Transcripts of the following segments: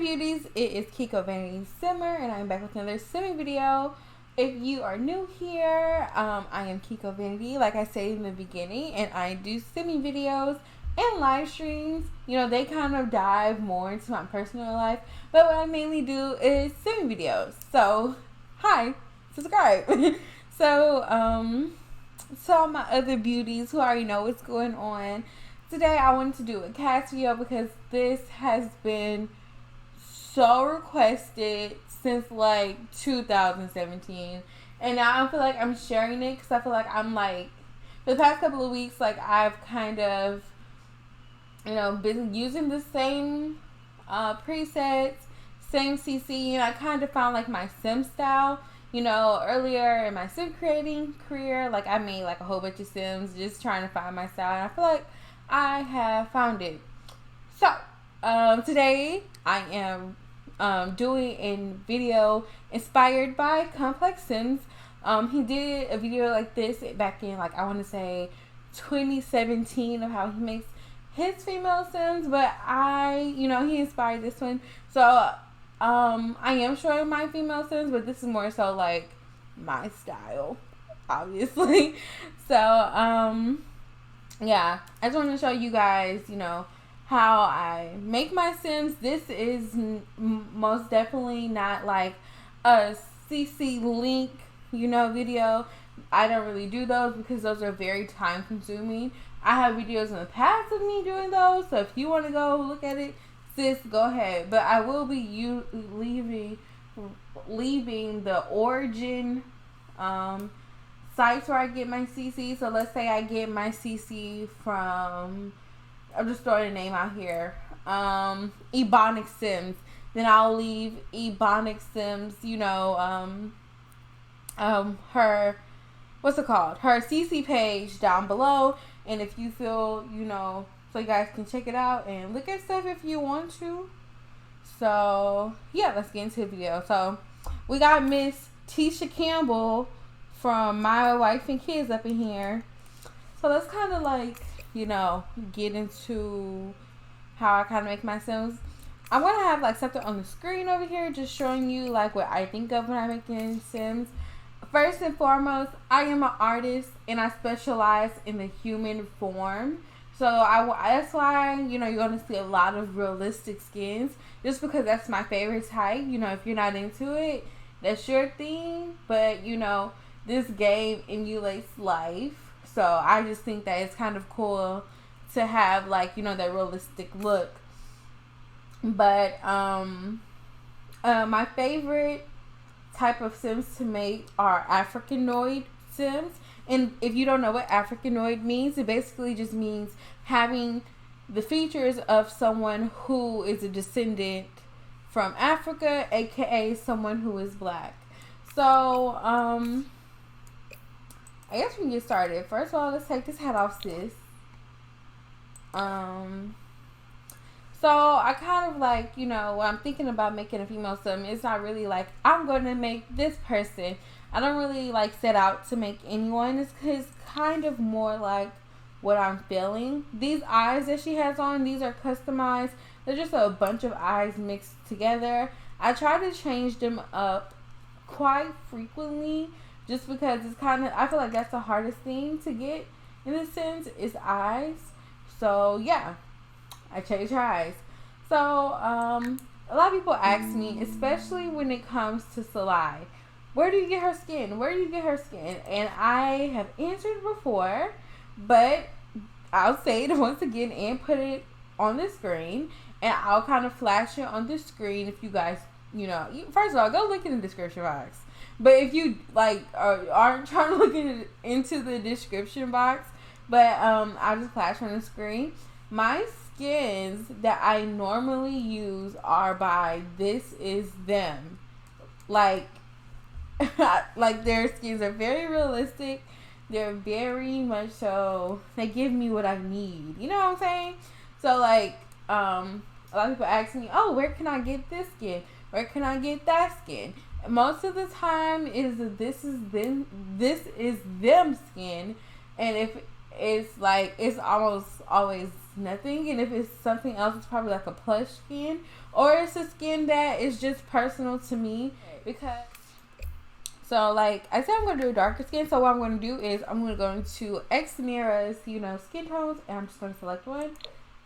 beauties, it is Kikovanity Simmer, and I'm back with another simming video. If you are new here, I am Kikovanity, like I said in the beginning, and I do simming videos and live streams. You know, they kind of dive more into my personal life, but what I mainly do is simming videos. So, hi, subscribe. So my other beauties who already know what's going on. Today I wanted to do a cast video because this has been so requested since like 2017, and now I feel like I'm sharing it because I feel like I'm like, the past couple of weeks, like I've kind of, you know, been using the same presets, same CC, and I kind of found like my sim style. You know, earlier in my sim creating career, like I made like a whole bunch of sims just trying to find my style, and I feel like I have found it. So today I am doing a video inspired by Complex Sims. He did a video like this back in, like, I want to say 2017, of how he makes his female sims, but he inspired this one. So I am showing my female sims, but this is more so like my style, obviously. So yeah, I just want to show you guys, you know, how I make my sims. This is most definitely not like a CC link, you know, video. I don't really do those because those are very time consuming. I have videos in the past of me doing those, so if you want to go look at it, sis, go ahead. But I will be leaving the origin sites where I get my CC. So let's say I get my CC from, I'm just throwing a name out here, Ebonic Sims. Then I'll leave Ebonic Sims, you know, her, what's it called? Her CC page down below. And if you feel, you know, so you guys can check it out and look at stuff if you want to. So yeah, let's get into the video. So we got Miss Tisha Campbell from My Wife and Kids up in here. So let's kind of like, you know, get into how I kind of make my sims. I'm going to have like something on the screen over here just showing you like what I think of when I'm making sims. First and foremost, I am an artist and I specialize in the human form. So that's why, you know, you're going to see a lot of realistic skins, just because that's my favorite type. You know, if you're not into it, that's your thing. But, you know, this game emulates life. So I just think that it's kind of cool to have, like, you know, that realistic look. But my favorite type of sims to make are Africanoid sims. And if you don't know what Africanoid means, it basically just means having the features of someone who is a descendant from Africa, aka someone who is black. So I guess we can get started. First of all, let's take this hat off, sis. So I kind of like, you know, when I'm thinking about making a female sim, it's not really like I'm going to make this person. I don't really like set out to make anyone. It's kind of more like what I'm feeling. These eyes that she has on, these are customized. They're just a bunch of eyes mixed together. I try to change them up quite frequently just because it's kind of, I feel like that's the hardest thing to get in a sense, is eyes. So yeah, I change her eyes. So a lot of people ask me, especially when it comes to Salai, where do you get her skin? Where do you get her skin? And I have answered before, but I'll say it once again and put it on the screen. And I'll kind of flash it on the screen if you guys, you know, first of all, go look in the description box. But if you, like, aren't trying to look into the description box, but I'll just flash on the screen. My skins that I normally use are by This Is Them. Like, like their skins are very realistic. They're very much so, they give me what I need. You know what I'm saying? So like, a lot of people ask me, oh, where can I get this skin? Where can I get that skin? Most of the time is This Is Them skin. And if it's like it's almost always nothing, and if it's something else, it's probably like a plush skin, or it's a skin that is just personal to me. Because so like I said, I'm gonna do a darker skin. So what I'm gonna do is I'm gonna go into Xmira's, skin tones, and I'm just gonna select one.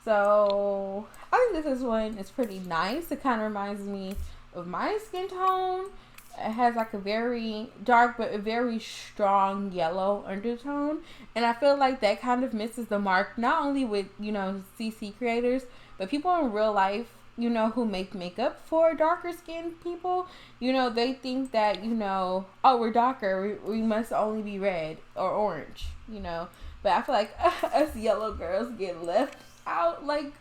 So I think this one is pretty nice. It kind of reminds me of my skin tone. It has like a very dark but a very strong yellow undertone, and I feel like that kind of misses the mark, not only with CC creators, but people in real life, who make makeup for darker skinned people. They think that, oh, we're darker, we must only be red or orange, but I feel like us yellow girls get left out. Like,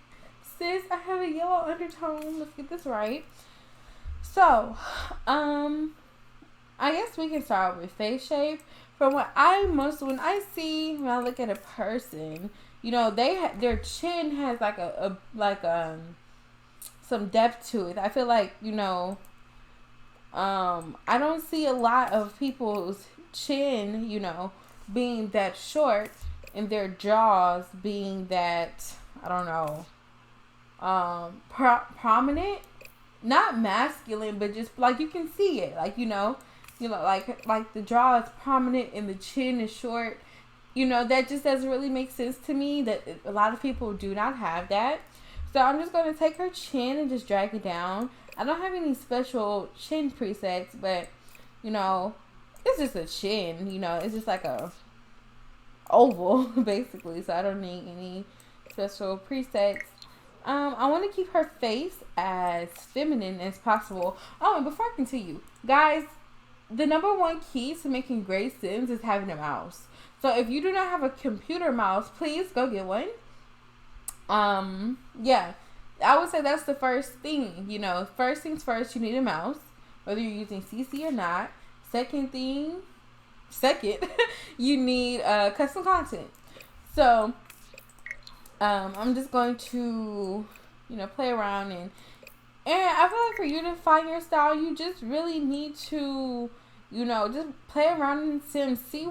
sis, I have a yellow undertone, let's get this right. So, I guess we can start with face shape. From what when I look at a person, their chin has like some depth to it. I feel like, I don't see a lot of people's chin, being that short, and their jaws being that, I don't know, prominent. Not masculine, but just like you can see it, like like the jaw is prominent and the chin is short. That just doesn't really make sense to me. That a lot of people do not have that. So I'm just going to take her chin and just drag it down. I don't have any special chin presets, but it's just a chin. It's just like a oval basically. So I don't need any special presets. I want to keep her face as feminine as possible. Oh, and before I continue, guys, the number one key to making great Sims is having a mouse. So if you do not have a computer mouse, please go get one. Yeah, I would say that's the first thing. First things first, you need a mouse, whether you're using CC or not. Second, you need custom content. So I'm just going to, play around and I feel like for you to find your style, you just really need to, just play around in Sims, see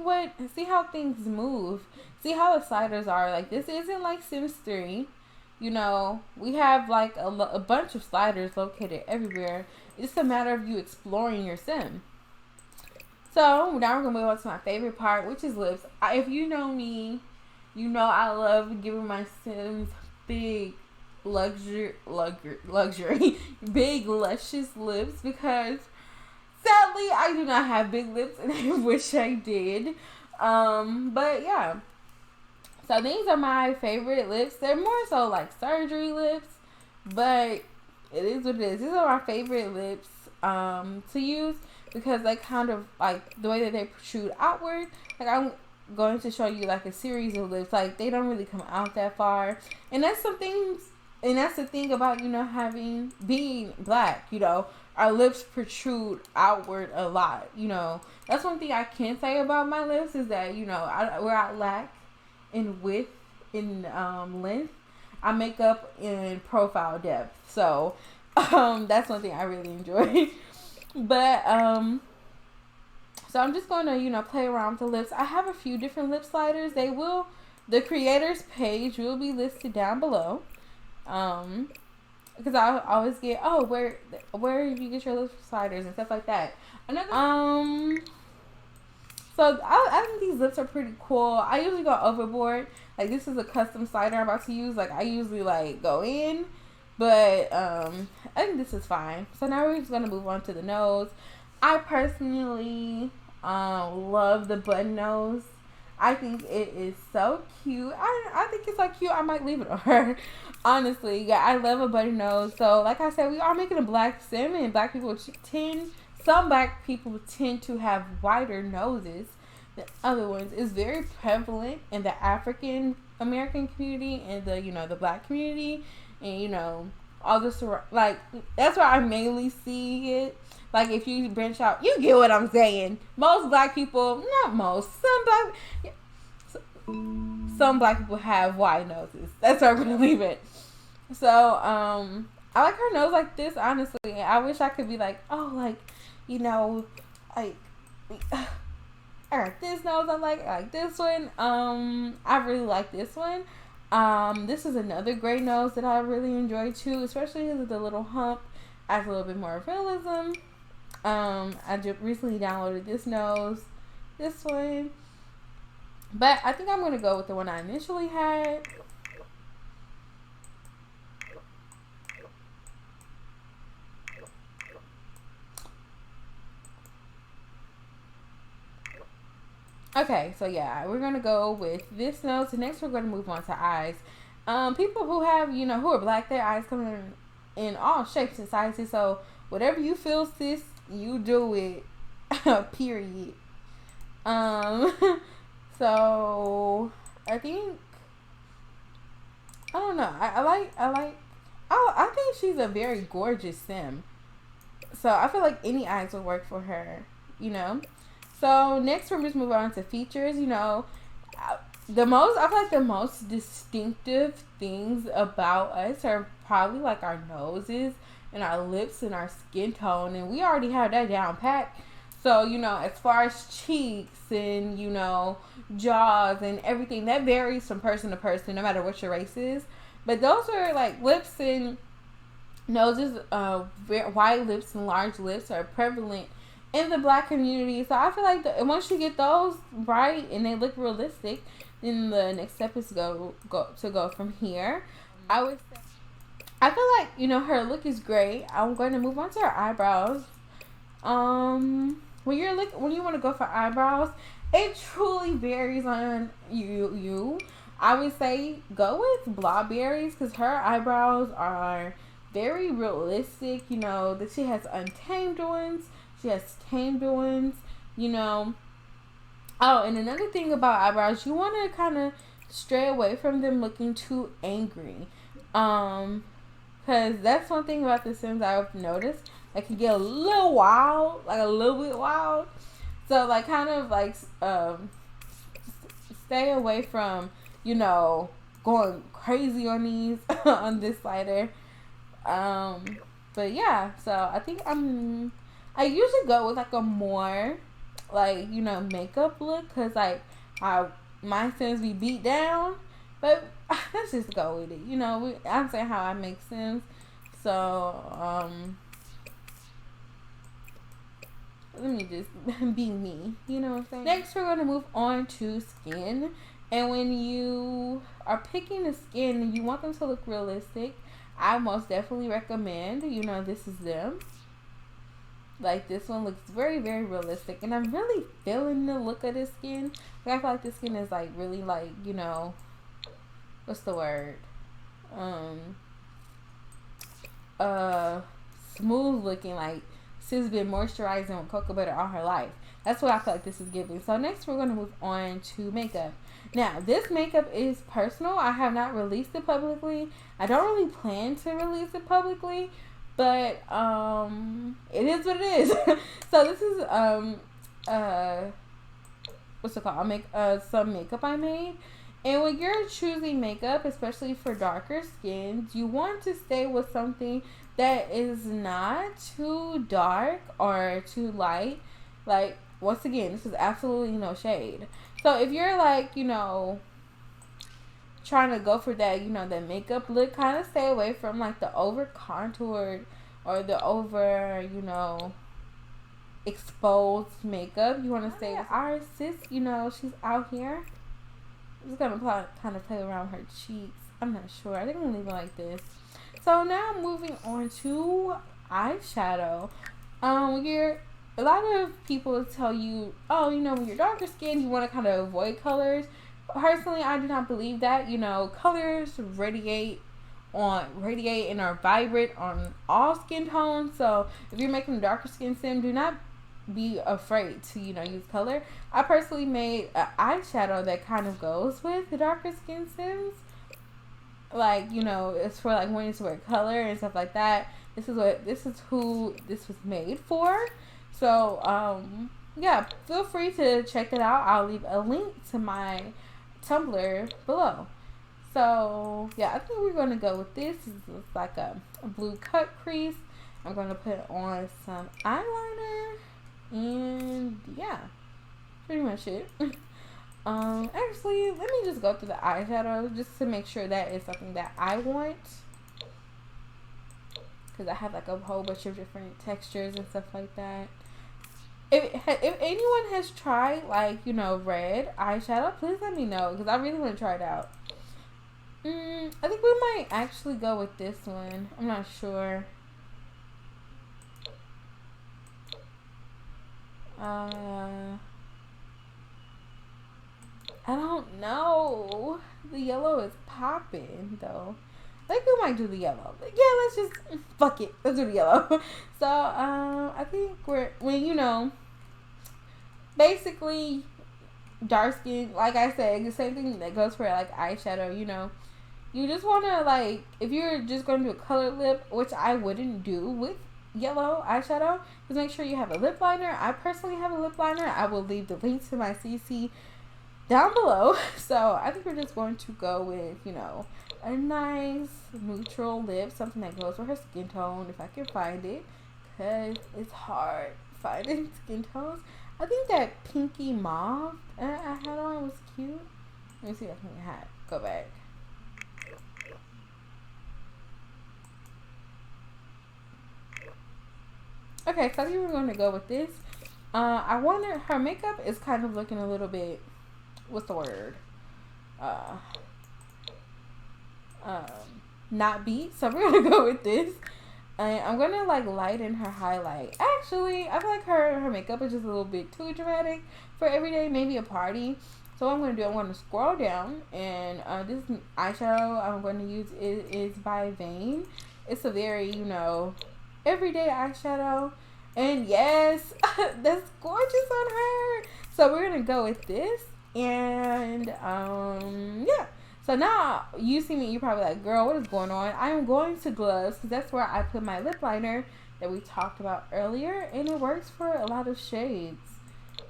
how things move, see how the sliders are. Like, this isn't like Sims 3. We have like a bunch of sliders located everywhere. It's just a matter of you exploring your Sim. So now we're gonna move on to my favorite part, which is lips. If you know me, I love giving my Sims big luxury, big luscious lips, because sadly I do not have big lips and I wish I did. But yeah. So these are my favorite lips. They're more so like surgery lips, but it is what it is. These are my favorite lips to use, because they kind of like the way that they protrude outward. Like, I'm going to show you like a series of lips, like they don't really come out that far, and that's the thing about being black. Our lips protrude outward a lot. That's one thing I can say about my lips, is that where I lack in width, in length, I make up in profile depth. So that's one thing I really enjoy. But so I'm just going to, play around with the lips. I have a few different lip sliders. The creator's page will be listed down below. Because I always get, where do you get your lip sliders and stuff like that. So I think these lips are pretty cool. I usually go overboard. Like, this is a custom slider I'm about to use. Like, I usually like go in, but I think this is fine. So now we're just gonna move on to the nose. I personally love the button nose. I think it is so cute. I think it's so cute. I might leave it on her. Honestly, yeah, I love a button nose. So like I said, we are making a black Sim, and some black people tend to have wider noses than other ones. It's very prevalent in the African American community and the black community, and all this, like, that's where I mainly see it. Like, if you branch out, you get what I'm saying. Most black people, not most, some black people have wide noses. That's where I'm gonna leave it. So I like her nose like this, honestly. I wish I could be like, I got this nose I like this one. I really like this one. This is another gray nose that I really enjoy too, especially with the little hump. Adds a little bit more realism. I just recently downloaded this nose, this one, but I think I'm gonna go with the one I initially had. Okay, so yeah, we're gonna go with this nose. So next, we're gonna move on to eyes. People who have, you know, who are black, their eyes come in all shapes and sizes. So whatever you feel, sis, you do it. Period. So I think I don't know. I think she's a very gorgeous sim. So I feel like any eyes would work for her. You know. So next, we're just moving on to features. You know, I feel like the most distinctive things about us are probably like our noses and our lips and our skin tone, and we already have that down pat. So, you know, as far as cheeks and, you know, jaws and everything, that varies from person to person, no matter what your race is. But those are like lips and noses, wide lips and large lips are prevalent in the black community. So I feel like once you get those right and they look realistic, then the next step is go from here. I feel like, you know, her look is great. I'm going to move on to her eyebrows. When you want to go for eyebrows, it truly varies on you. I would say go with Blawberries because her eyebrows are very realistic. You know that she has untamed ones. She has tamed ones, you know. Oh, and another thing about eyebrows, you want to kind of stray away from them looking too angry. Because that's one thing about the Sims I've noticed. Like, can get a little wild, like a little bit wild. So, like, kind of, like, stay away from, you know, going crazy on these, on this slider. But, yeah, so I think I usually go with like a more like, you know, makeup look because like my Sims be beat down, but let's just go with it. You know, I'm saying how I make Sims, so let me just be me. You know what I'm saying? Next, we're gonna move on to skin, and when you are picking the skin and you want them to look realistic, I most definitely recommend. You know, this is them. Like, this one looks very, very realistic. And I'm really feeling the look of this skin. Like, I feel like this skin is, like, really, like, you know, what's the word? Smooth looking. Like, she's been moisturizing with cocoa butter all her life. That's what I feel like this is giving. So, next we're going to move on to makeup. Now, this makeup is personal. I have not released it publicly. I don't really plan to release it publicly. But it is what it is. So this is what's it called? I'll make some makeup I made. And when you're choosing makeup, especially for darker skins, you want to stay with something that is not too dark or too light. Like, once again, this is absolutely no shade. So if you're like, you know, trying to go for that, you know, that makeup look, kind of stay away from like the over contoured or the over, you know, exposed makeup. You want to stay with our sis, you know, she's out here. I'm just gonna kind of play around her cheeks. I'm not sure. I think I'm gonna leave it like this. So now moving on to eyeshadow. A lot of people tell you, oh, you know, when you're darker skinned, you want to kind of avoid colors. Personally, I do not believe that. You know, colors radiate and are vibrant on all skin tones. So if you're making a darker skin sim, do not be afraid to, you know, use color. I personally made an eyeshadow that kind of goes with the darker skin sims. Like, you know, it's for like wanting to wear color and stuff like that. This is who this was made for. So, yeah, feel free to check it out. I'll leave a link to my Tumblr below. So, yeah, I think we're going to go with this. It's like a blue cut crease. I'm going to put on some eyeliner. And, yeah. pretty much it. Actually, let me just go through the eyeshadow just to make sure that is something that I want. Because I have like a whole bunch of different textures and stuff like that. If anyone has tried like, you know, red eyeshadow, please let me know because I really want to try it out. I think we might actually go with this one. I'm not sure. I don't know. The yellow is popping though. I think we might do the yellow. But yeah, let's just fuck it. Let's do the yellow. So I think when you know, basically dark skin, like I said, the same thing that goes for like eyeshadow, you know. You just wanna like, if you're just gonna do a colored lip, which I wouldn't do with yellow eyeshadow, just make sure you have a lip liner. I personally have a lip liner. I will leave the link to my CC down below. So I think we're just going to go with, you know, a nice neutral lip, something that goes with her skin tone if I can find it, because it's hard finding skin tones. I think that pinky mauve I had on was cute. Let me see if I can go back. Okay, so I think we're going to go with this. I wanted, her makeup is kind of looking a little bit, what's the word? Not beat. So we're going to go with this. And I'm going to like lighten her highlight. Actually, I feel like her makeup is just a little bit too dramatic for everyday, maybe a party. So what I'm going to do, I'm going to scroll down. And this eyeshadow I'm going to use is by Vane. It's a very, you know, everyday eyeshadow, and yes, that's gorgeous on her. So we're gonna go with this, and yeah. So now you see me, you're probably like, girl, what is going on? I am going to gloves because that's where I put my lip liner that we talked about earlier, and it works for a lot of shades.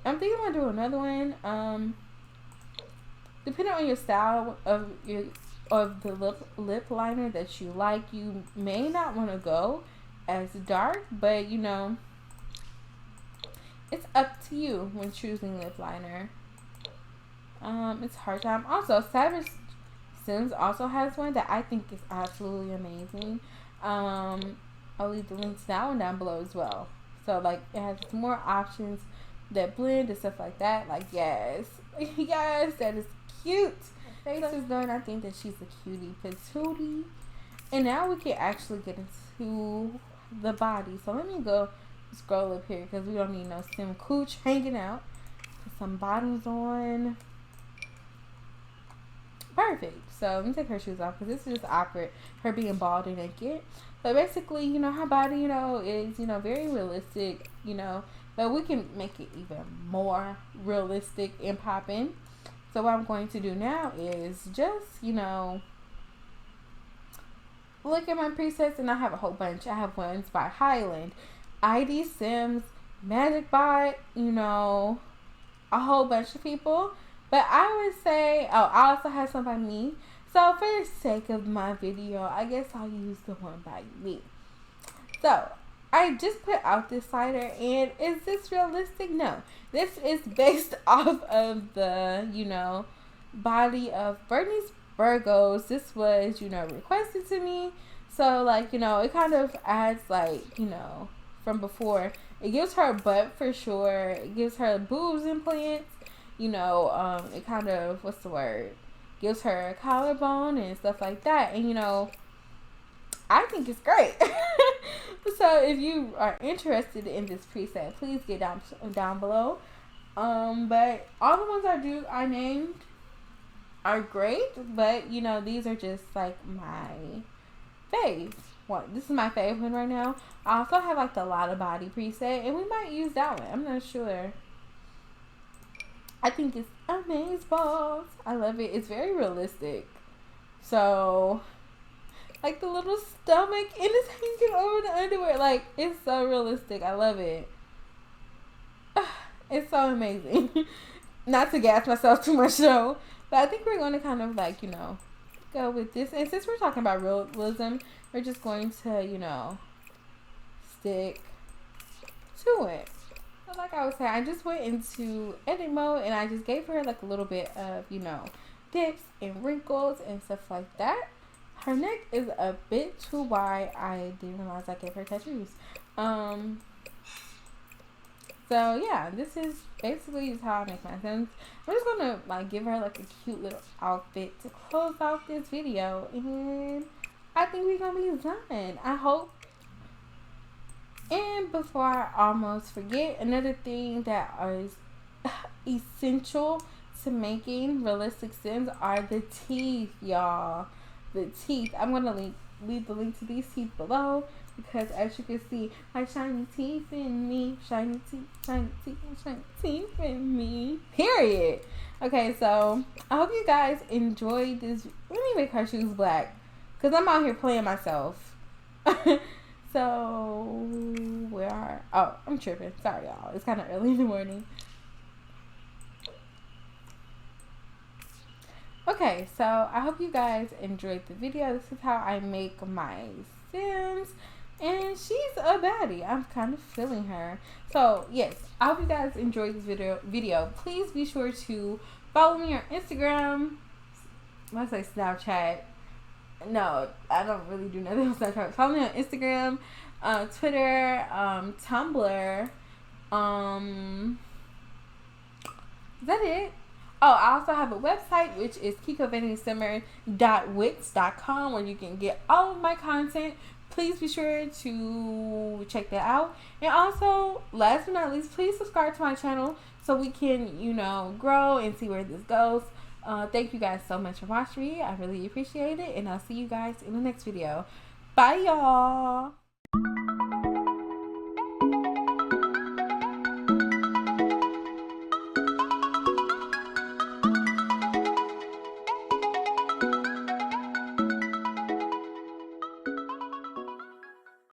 I'm thinking I'm gonna do another one. Depending on your style of the lip liner that you like, you may not want to go as dark, but you know, it's up to you when choosing lip liner. It's hard time. Also, SIMS also has one that I think is absolutely amazing. I'll leave the links down below as well. So like, it has more options that blend and stuff like that. Like, yes, yes, that is cute. Face is done. I think that she's a cutie patootie. And now we can actually get into the body. So let me go scroll up here because we don't need no sim cooch hanging out. Put some bottoms on. Perfect. So let me take her shoes off because this is just awkward, her being bald and naked. But basically, you know, her body, you know, is, you know, very realistic, you know, but we can make it even more realistic and popping. So what I'm going to do now is just, you know, look at my presets, and I have a whole bunch. I have ones by Highland, ID Sims, Magic Bot, you know, a whole bunch of people. But I would say, oh, I also have some by me. So for the sake of my video, I guess I'll use the one by me. So I just put out this slider, and is this realistic? No. This is based off of the, you know, body of Bernice Burgos. This was, you know, requested to me. So, like, you know, it kind of adds, like, you know, from before. It gives her a butt for sure. It gives her boobs implants. You know, it kind of, what's the word? Gives her a collarbone and stuff like that. And, you know, I think it's great. So, if you are interested in this preset, please get down below. But all the ones I named are great, but you know, these are just like my fave one. This is my fave one right now. I also have like the Lot of Body preset, and we might use that one. I'm not sure. I think it's amazeballs. I love it. It's very realistic. So, like the little stomach, and it's hanging over the underwear. Like, it's so realistic. I love it. It's so amazing. Not to gas myself too much though, but I think we're going to kind of like, you know, go with this. And since we're talking about realism, we're just going to, you know, stick to it. like I was saying, I just went into edit mode and I just gave her like a little bit of, you know, dips and wrinkles and stuff like that. Her neck is a bit too wide. I didn't realize I gave her tattoos. So yeah, this is basically just how I make my Sims. I'm just gonna like give her like a cute little outfit to close out this video, and I think we're gonna be done. I hope. And before I almost forget, another thing that is essential to making realistic Sims are the teeth, y'all. The teeth. I'm gonna leave the link to these teeth below, because as you can see, my shiny teeth in me, shiny teeth, shiny teeth, shiny teeth in me. Period. Okay, so I hope you guys enjoyed this. Let me make her shoes black, because I'm out here playing myself. So I'm tripping. Sorry, y'all. It's kind of early in the morning. Okay, so I hope you guys enjoyed the video. This is how I make my Sims, and she's a baddie. I'm kind of feeling her. So yes, I hope you guys enjoyed this video. Please be sure to follow me on Instagram. I say Snapchat. No, I don't really do nothing on Snapchat. Follow me on Instagram, Twitter, Tumblr. Is that it? Oh, I also have a website, which is kikovanitysummer.wix.com, where you can get all of my content. Please be sure to check that out. And also, last but not least, please subscribe to my channel so we can, you know, grow and see where this goes. Thank you guys so much for watching me. I really appreciate it. And I'll see you guys in the next video. Bye, y'all.